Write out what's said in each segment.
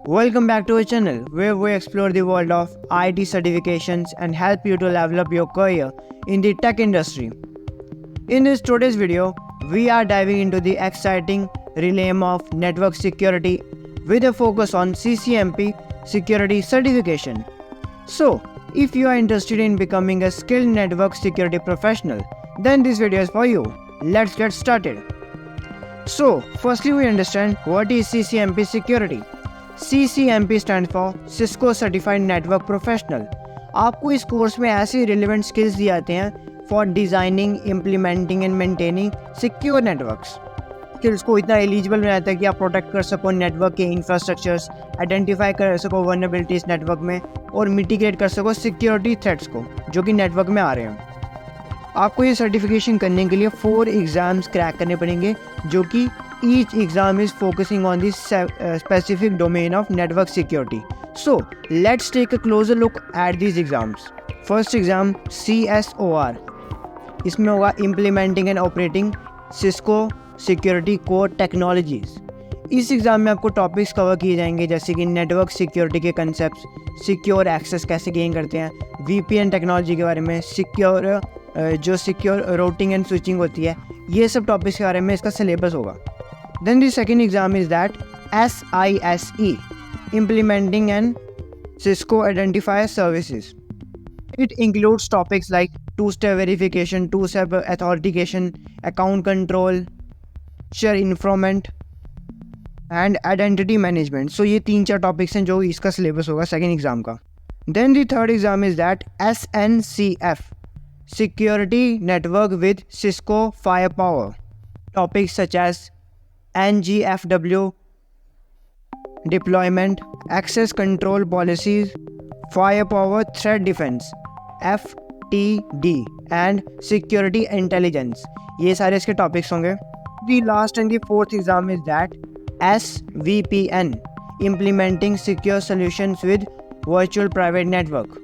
Welcome back to our channel where we explore the world of IT certifications and help you to level up your career in the tech industry. In this today's video, we are diving into the exciting realm of network security with a focus on CCNP security certification. So, if you are interested in becoming a skilled network security professional, then this video is for you. Let's get started. So, firstly we understand what is CCNP security. CCNP stands for Cisco Certified Network Professional. आपको इस course में ऐसे relevant skills दिए जाते हैं for designing, implementing and maintaining secure networks. Skills को इतना eligible बनाता है कि आप प्रोटेक्ट कर सको नेटवर्क के इंफ्रास्ट्रक्चर्स, आइडेंटिफाई कर सको वल्नरेबिलिटीज नेटवर्क में और मिटिगेट कर सको सिक्योरिटी थ्रेट्स को जो कि नेटवर्क में आ रहे हैं। आपको ये सर्टिफिकेशन करने के लिए 4 एग्ज़ाम्स क्रैक करने पड़ेंगे जो कि each exam is focusing on this specific domain of network security. So let's take a closer look at these exams. First exam CSOR. इसमें होगा Implementing and Operating Cisco Security Core Technologies. इस exam में आपको topics cover किए जाएंगे जैसे कि network security के कंसेप्ट, सिक्योर एक्सेस कैसे गेन करते हैं, VPN टेक्नोलॉजी के बारे में, सिक्योर रूटिंग एंड स्विचिंग होती है, ये सब टॉपिक्स के बारे में इसका सिलेबस होगा। Then the second exam is that SISE, Implementing and Cisco Identifier Services. It includes topics like two-step verification, two-step authentication, account control, share informant and identity management. So ये 3-4 topics हैं जो इसका syllabus होगा second exam का. Then the third exam is that SNCF, Security Network with Cisco Firepower. Topics such as NGFW, deployment, access control policies, firepower threat defense, FTD and security intelligence. ये सारे इसके topics होंगे. The last and the fourth exam is that SVPN, implementing secure solutions with virtual private network.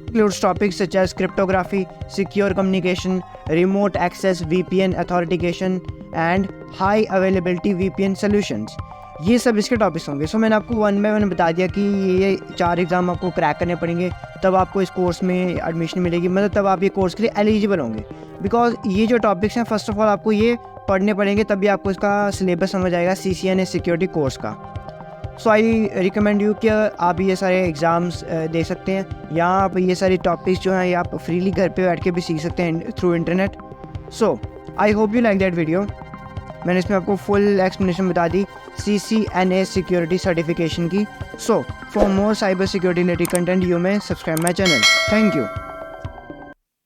Includes topics such as cryptography, secure communication, remote access VPN authentication and high availability VPN solutions. ये सब इसके topics होंगे. सो मैंने आपको 1 by 1 बता दिया कि ये 4 एग्ज़ाम आपको क्रैक करने पड़ेंगे तब आपको इस कोर्स में एडमिशन मिलेगी, मतलब तब आप ये कोर्स के लिए एलिजिबल होंगे. बिकॉज ये जो टॉपिक्स हैं फर्स्ट ऑफ ऑल आपको ये पढ़ने पड़ेंगे तभी आपको इसका सिलेबस समझ आएगा CCNA सिक्योरिटी कोर्स का. सो आई रिकमेंड यू कि आप ये सारे एग्ज़ाम्स दे सकते हैं. यहाँ आप ये सारे टॉपिक्स जो हैं ये आप फ्रीली घर पे बैठ के भी सीख सकते हैं through internet. So I hope you like that video. मैंने इसमें आपको फुल एक्सप्लेनेशन बता दी CCNA सिक्योरिटी सर्टिफिकेशन की. So for more cyber security related content you may subscribe my channel. Thank you.